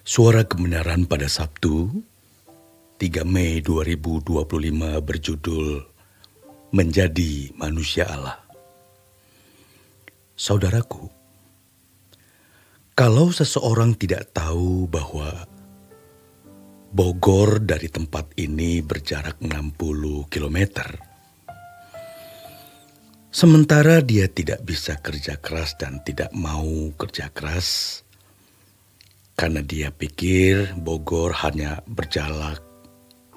Suara Kebenaran pada Sabtu, 3 Mei 2025 berjudul Menjadi Manusia Allah. Saudaraku, kalau seseorang tidak tahu bahwa Bogor dari tempat ini berjarak 60 kilometer, sementara dia tidak bisa kerja keras dan tidak mau kerja keras, karena dia pikir Bogor hanya berjarak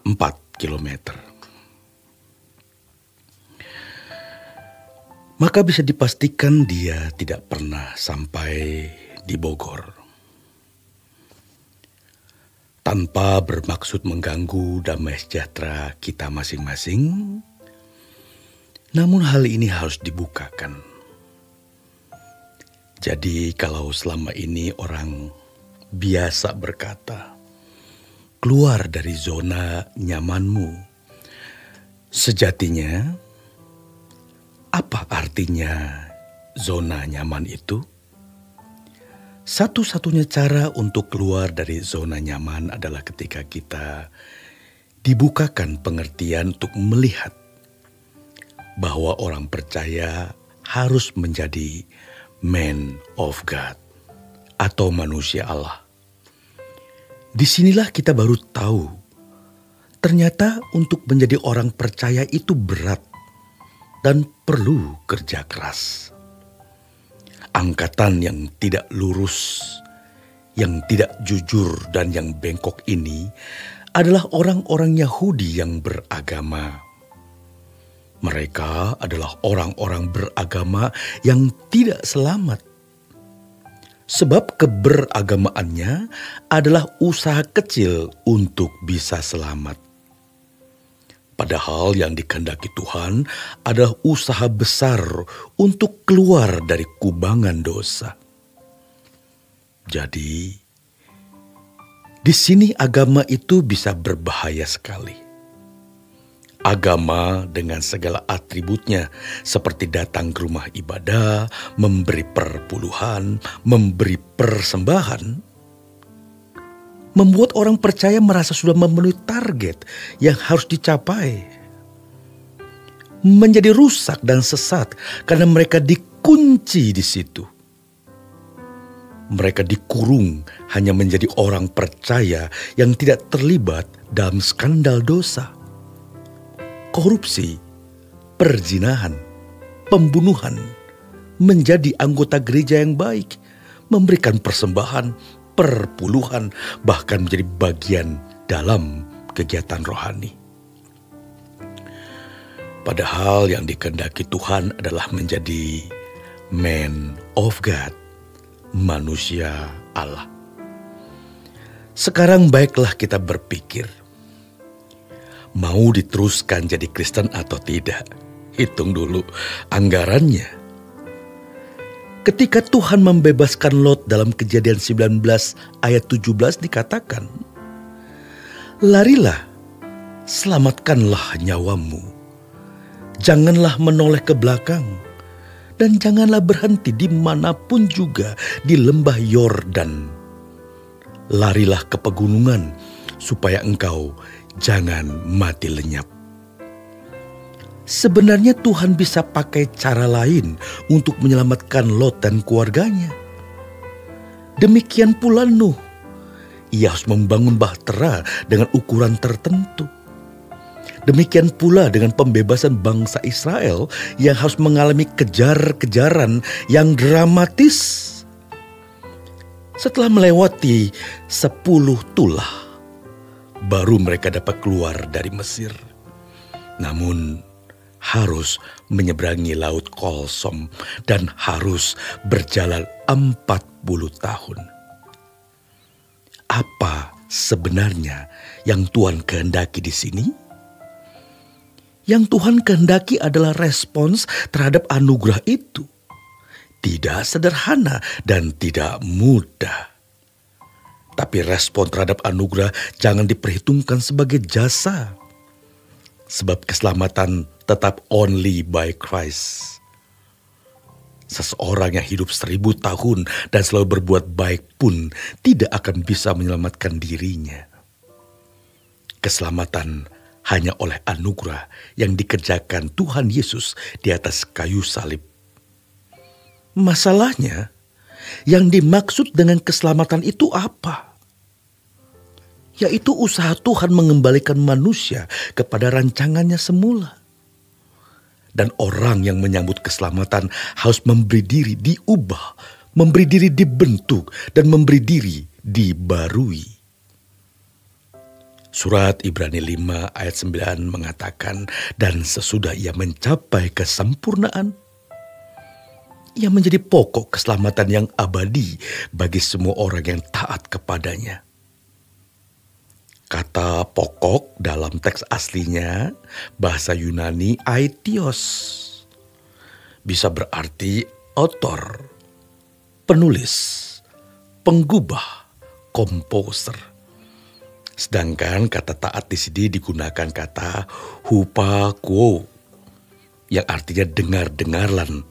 4 kilometer. Maka bisa dipastikan dia tidak pernah sampai di Bogor. Tanpa bermaksud mengganggu damai sejahtera kita masing-masing, namun hal ini harus dibukakan. Jadi kalau selama ini orang biasa berkata, keluar dari zona nyamanmu. Sejatinya, apa artinya zona nyaman itu? Satu-satunya cara untuk keluar dari zona nyaman adalah ketika kita dibukakan pengertian untuk melihat bahwa orang percaya harus menjadi man of God atau manusia Allah. Disinilah kita baru tahu, ternyata untuk menjadi orang percaya itu berat dan perlu kerja keras. Angkatan yang tidak lurus, yang tidak jujur dan yang bengkok ini adalah orang-orang Yahudi yang beragama. Mereka adalah orang-orang beragama yang tidak selamat. Sebab keberagamaannya adalah usaha kecil untuk bisa selamat. Padahal yang dikehendaki Tuhan adalah usaha besar untuk keluar dari kubangan dosa. Jadi, di sini agama itu bisa berbahaya sekali. Agama dengan segala atributnya seperti datang ke rumah ibadah, memberi perpuluhan, memberi persembahan, membuat orang percaya merasa sudah memenuhi target yang harus dicapai. Menjadi rusak dan sesat karena mereka dikunci di situ. Mereka dikurung hanya menjadi orang percaya yang tidak terlibat dalam skandal dosa. Korupsi, perzinahan, pembunuhan, menjadi anggota gereja yang baik, memberikan persembahan, perpuluhan, bahkan menjadi bagian dalam kegiatan rohani. Padahal yang dikehendaki Tuhan adalah menjadi man of God, manusia Allah. Sekarang baiklah kita berpikir, mau diteruskan jadi Kristen atau tidak? Hitung dulu anggarannya. Ketika Tuhan membebaskan Lot dalam Kejadian 19 ayat 17 dikatakan, larilah, selamatkanlah nyawamu. Janganlah menoleh ke belakang, dan janganlah berhenti dimanapun juga di lembah Yordan. Larilah ke pegunungan, supaya engkau jangan mati lenyap. Sebenarnya Tuhan bisa pakai cara lain untuk menyelamatkan Lot dan keluarganya. Demikian pula Nuh. Ia harus membangun bahtera dengan ukuran tertentu. Demikian pula dengan pembebasan bangsa Israel yang harus mengalami kejar-kejaran yang dramatis. Setelah melewati 10 tulah, baru mereka dapat keluar dari Mesir. Namun harus menyeberangi Laut Kolsom dan harus berjalan 40 tahun. Apa sebenarnya yang Tuhan kehendaki di sini? Yang Tuhan kehendaki adalah respons terhadap anugerah itu. Tidak sederhana dan tidak mudah. Tapi respon terhadap anugerah jangan diperhitungkan sebagai jasa. Sebab keselamatan tetap only by Christ. Seseorang yang hidup 1000 tahun dan selalu berbuat baik pun tidak akan bisa menyelamatkan dirinya. Keselamatan hanya oleh anugerah yang dikerjakan Tuhan Yesus di atas kayu salib. Masalahnya, yang dimaksud dengan keselamatan itu apa? Yaitu usaha Tuhan mengembalikan manusia kepada rancangannya semula. Dan orang yang menyambut keselamatan harus memberi diri diubah, memberi diri dibentuk, dan memberi diri dibarui. Surat Ibrani 5 ayat 9 mengatakan, dan sesudah ia mencapai kesempurnaan, ia menjadi pokok keselamatan yang abadi bagi semua orang yang taat kepadanya. Kata pokok dalam teks aslinya, bahasa Yunani aitios, bisa berarti author, penulis, penggubah, komposer. Sedangkan kata taat di sini digunakan kata hupakuo, yang artinya dengar-dengarlan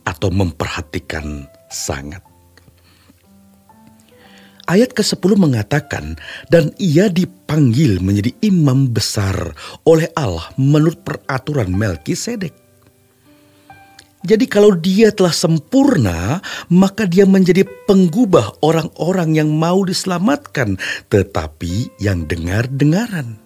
atau memperhatikan sangat. Ayat ke-10 mengatakan, dan ia dipanggil menjadi imam besar oleh Allah menurut peraturan Melkisedek. Jadi kalau dia telah sempurna, maka dia menjadi penggubah orang-orang yang mau diselamatkan, tetapi yang dengar-dengaran.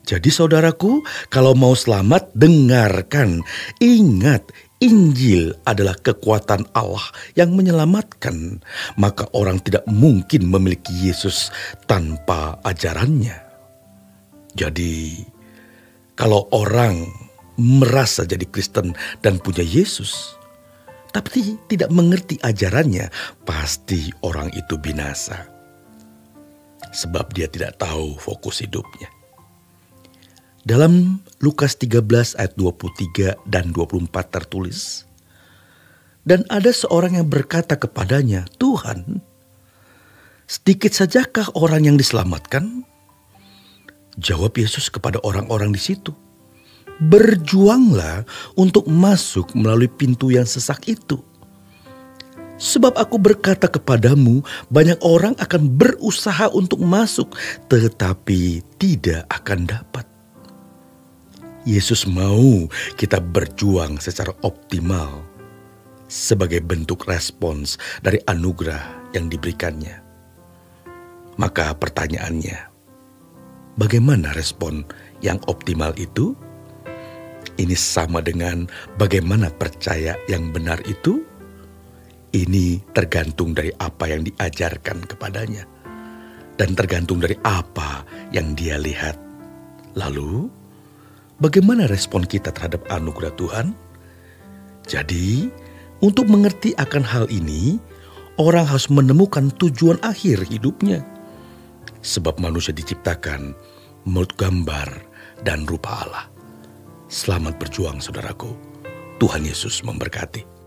Jadi saudaraku, kalau mau selamat, dengarkan. Ingat, Injil adalah kekuatan Allah yang menyelamatkan. Maka orang tidak mungkin memiliki Yesus tanpa ajarannya. Jadi, kalau orang merasa jadi Kristen dan punya Yesus, tapi tidak mengerti ajarannya, pasti orang itu binasa. Sebab dia tidak tahu fokus hidupnya. Dalam Lukas 13 ayat 23 dan 24 tertulis, dan ada seorang yang berkata kepadanya, Tuhan, sedikit sajakah orang yang diselamatkan? Jawab Yesus kepada orang-orang di situ, berjuanglah untuk masuk melalui pintu yang sesak itu. Sebab aku berkata kepadamu, banyak orang akan berusaha untuk masuk, tetapi tidak akan dapat. Yesus mau kita berjuang secara optimal sebagai bentuk respons dari anugerah yang diberikannya. Maka pertanyaannya, bagaimana respon yang optimal itu? Ini sama dengan bagaimana percaya yang benar itu? Ini tergantung dari apa yang diajarkan kepadanya dan tergantung dari apa yang dia lihat. Lalu, bagaimana respon kita terhadap anugerah Tuhan? Jadi, untuk mengerti akan hal ini, orang harus menemukan tujuan akhir hidupnya. Sebab manusia diciptakan menurut gambar dan rupa Allah. Selamat berjuang, saudaraku. Tuhan Yesus memberkati.